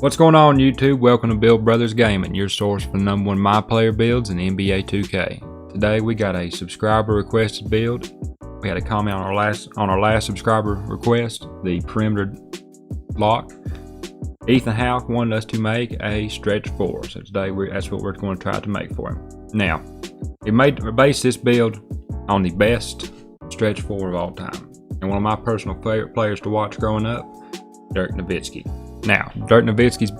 What's going on YouTube? Welcome to Build Brothers Gaming, your source for the #1 my player builds in NBA 2K. Today we got a subscriber requested build. We had a comment on our last subscriber request, the perimeter block. Ethan Houck wanted us to make a stretch 4, so today that's what we're going to try to make for him. Now, we based this build on the best stretch 4 of all time, and one of my personal favorite players to watch growing up, Dirk Nowitzki. Now, Dirk Nowitzki's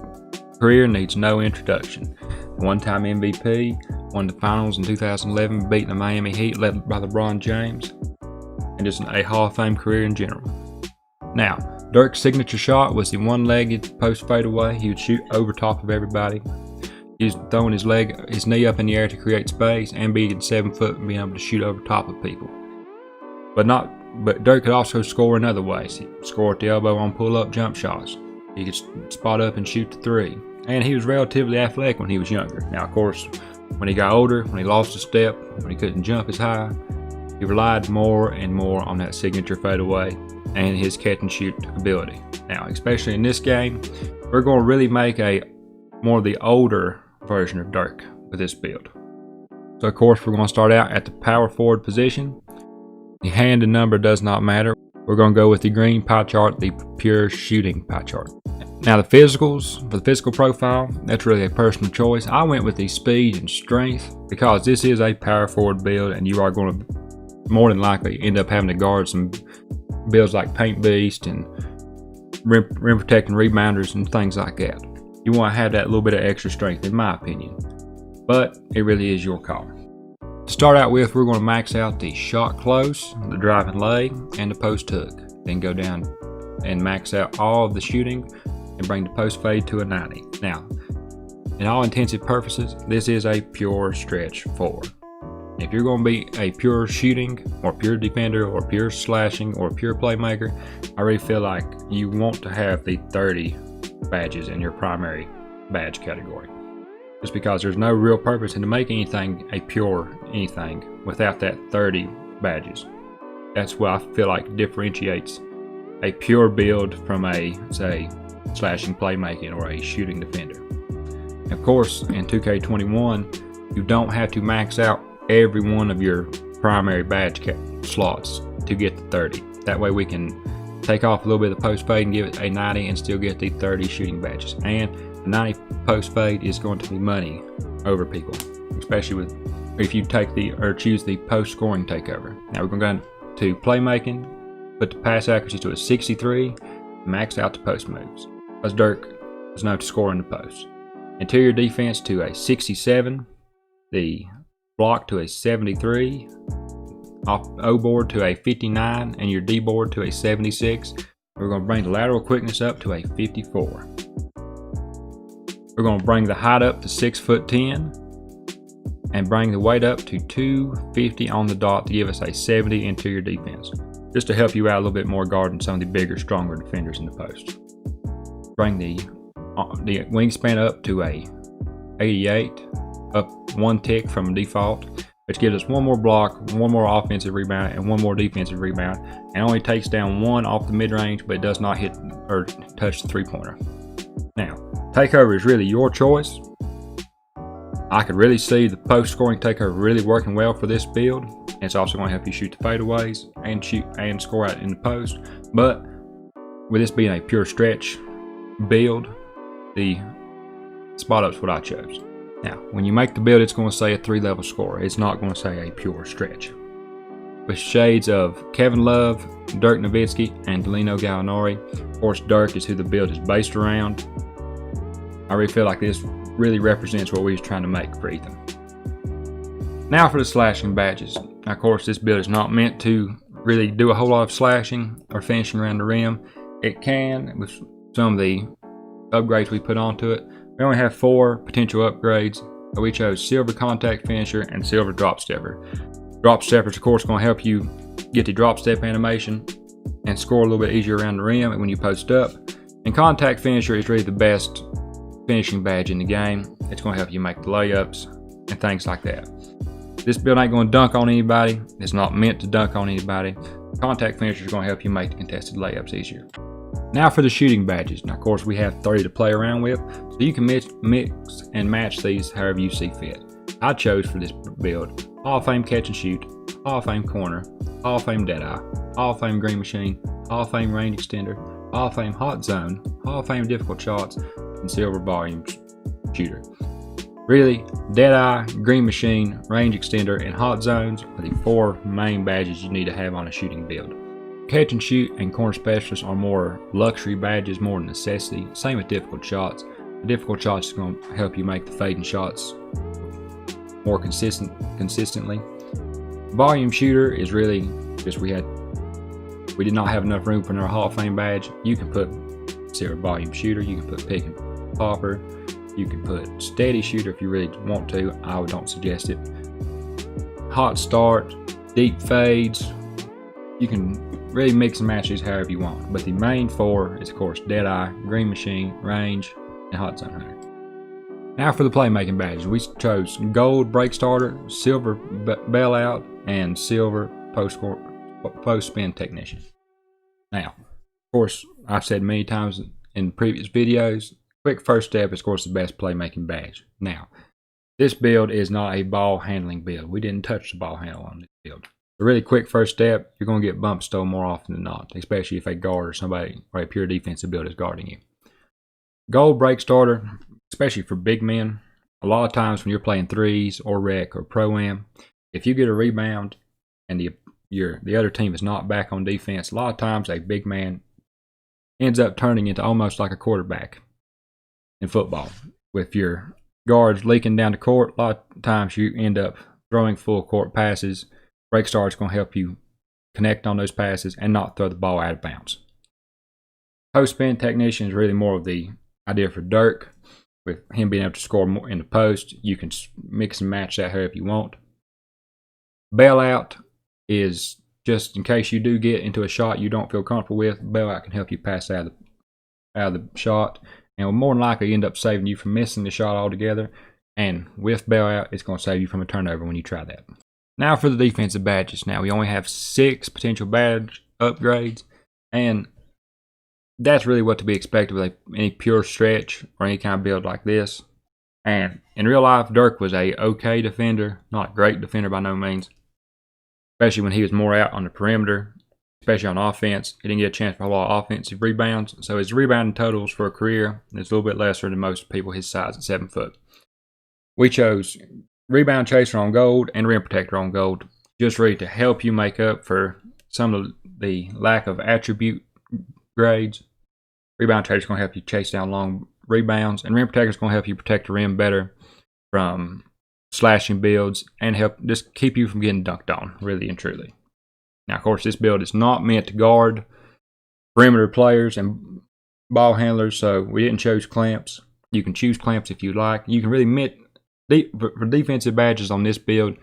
career needs no introduction. One-time MVP, won the finals in 2011, beating the Miami Heat led by LeBron James, and just a Hall of Fame career in general. Now, Dirk's signature shot was the one-legged post fadeaway. He would shoot over top of everybody. He was throwing his knee up in the air to create space, and being 7 foot and being able to shoot over top of people. But Dirk could also score in other ways. He'd score at the elbow on pull-up jump shots. He could spot up and shoot the 3. And he was relatively athletic when he was younger. Now, of course, when he got older, when he lost a step, when he couldn't jump as high, he relied more and more on that signature fadeaway and his catch and shoot ability. Now, especially in this game, we're going to really make more of the older version of Dirk with this build. So, of course, we're going to start out at the power forward position. The hand and number does not matter. We're going to go with the green pie chart, the pure shooting pie chart. Now the physicals, for the physical profile, that's really a personal choice. I went with the speed and strength because this is a power forward build, and you are going to more than likely end up having to guard some builds like Paint Beast and rim protecting rebounders and things like that. You want to have that little bit of extra strength, in my opinion, but it really is your call. To start out with, we're going to max out the shot close, the driving leg, and the post hook. Then go down and max out all of the shooting and bring the post fade to a 90. Now, in all intensive purposes, this is a pure stretch 4. If you're going to be a pure shooting or pure defender or pure slashing or pure playmaker, I really feel like you want to have the 30 badges in your primary badge category. Just because there's no real purpose in to make anything a pure anything without that 30 badges. That's what I feel like differentiates a pure build from a, say, slashing playmaking or a shooting defender. Of course, in 2K21, you don't have to max out every one of your primary badge slots to get the 30. That way we can take off a little bit of the post fade and give it a 90 and still get the 30 shooting badges. And the 90 post fade is going to be money over people, especially if you choose the post scoring takeover. Now we're going to playmaking, put the pass accuracy to a 63, max out the post moves, as Dirk is known to score in the post. Interior defense to a 67, the block to a 73, off O board to a 59, and your D board to a 76. We're going to bring the lateral quickness up to a 54. We're going to bring the height up to 6'10" and bring the weight up to 250 on the dot to give us a 70 interior defense, just to help you out a little bit more guarding some of the bigger, stronger defenders in the post. Bring the wingspan up to a 88, up 1 tick from default, which gives us 1 more block, 1 more offensive rebound, and 1 more defensive rebound, and only takes down 1 off the mid-range, but it does not hit or touch the 3-pointer. Now, takeover is really your choice. I could really see the post scoring takeover really working well for this build. It's also going to help you shoot the fadeaways and shoot and score out in the post. But with this being a pure stretch build, the spot up's what I chose. Now, when you make the build, it's going to say a 3-level score. It's not going to say a pure stretch. With shades of Kevin Love, Dirk Nowitzki, and Danilo Gallinari. Of course, Dirk is who the build is based around. I really feel like this really represents what we was trying to make for Ethan. Now for the slashing badges. Now, of course, this build is not meant to really do a whole lot of slashing or finishing around the rim. It can with some of the upgrades we put onto it. We only have 4 potential upgrades. We chose Silver Contact Finisher and Silver Drop Stepper. Drop Stepper is, of course, going to help you get the drop step animation and score a little bit easier around the rim when you post up. And Contact Finisher is really the best finishing badge in the game. It's going to help you make the layups and things like that. This build ain't going to dunk on anybody. It's not meant to dunk on anybody. Contact Finisher is going to help you make the contested layups easier. Now for the shooting badges. Now of course we have 30 to play around with, so you can mix and match these however you see fit. I chose for this build Hall of Fame Catch and Shoot, Hall of Fame Corner, Hall of Fame Deadeye, Hall of Fame Green Machine, Hall of Fame Range Extender, Hall of Fame Hot Zone, Hall of Fame Difficult Shots, and Silver Volume Shooter. Really, Deadeye, Green Machine, Range Extender, and Hot Zones are the 4 main badges you need to have on a shooting build. Catch and Shoot and Corner Specialist are more luxury badges, more necessity. Same with Difficult Shots. The Difficult Shots is going to help you make the fading shots more consistently. Volume Shooter is really just we did not have enough room for another Hall of Fame badge. You can put Silver Volume Shooter, you can put Pick and Popper, you can put Steady Shooter if you really want to. I don't suggest it. Hot Start, Deep Fades. You can really mix and match these however you want. But the main 4 is of course Deadeye, Green Machine, Range, and Hot Zone Hunter. Now for the playmaking badges. We chose Gold Brake Starter, Silver Bailout, and Silver Post Spin Technician. Now, of course, I've said many times in previous videos, Quick First Step is of course the best playmaking badge. Now, this build is not a ball handling build. We didn't touch the ball handle on this build. A really quick first step, you're going to get bump stole more often than not, especially if a guard or somebody or a pure defensive build is guarding you. Gold Brake Starter, especially for big men, a lot of times when you're playing threes or rec or pro-am, if you get a rebound and the other team is not back on defense, a lot of times a big man ends up turning into almost like a quarterback in football. With your guards leaking down the court, a lot of times you end up throwing full court passes. Brake Starter is going to help you connect on those passes and not throw the ball out of bounds. Post Spin Technician is really more of the idea for Dirk. With him being able to score more in the post, you can mix and match that however you want. Bailout is just in case you do get into a shot you don't feel comfortable with. Bailout can help you pass out of the shot and will more than likely end up saving you from missing the shot altogether. And with Bailout, it's going to save you from a turnover when you try that. Now for the defensive badges. Now we only have 6 potential badge upgrades, and that's really what to be expected with any pure stretch or any kind of build like this. And in real life, Dirk was a okay defender, not a great defender by no means, especially when he was more out on the perimeter, especially on offense. He didn't get a chance for a lot of offensive rebounds, so his rebounding totals for a career is a little bit lesser than most people his size at 7 foot. We chose Rebound Chaser on gold and Rim Protector on gold, just really to help you make up for some of the lack of attribute grades. Rebound Chaser is going to help you chase down long rebounds, and Rim Protector is going to help you protect the rim better from slashing builds and help just keep you from getting dunked on, really and truly. Now, of course, this build is not meant to guard perimeter players and ball handlers, so we didn't choose clamps. You can choose clamps if you like. You can really for defensive badges on this build,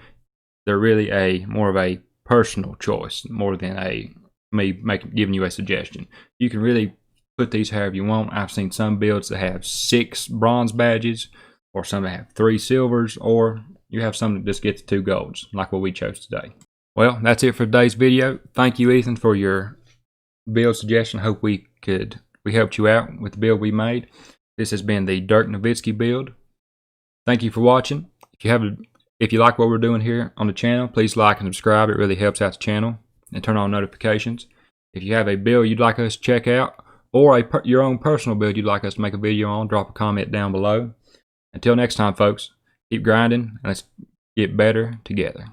they're really more of a personal choice more than me giving you a suggestion. You can really put these however you want. I've seen some builds that have 6 bronze badges, or some that have 3 silvers, or you have some that just get the 2 golds, like what we chose today. Well, that's it for today's video. Thank you, Ethan, for your build suggestion. I hope we helped you out with the build we made. This has been the Dirk Nowitzki build. Thank you for watching. If you like what we're doing here on the channel, please like and subscribe. It really helps out the channel, and turn on notifications. If you have a build you'd like us to check out, or your own personal build you'd like us to make a video on, drop a comment down below. Until next time, folks, keep grinding and let's get better together.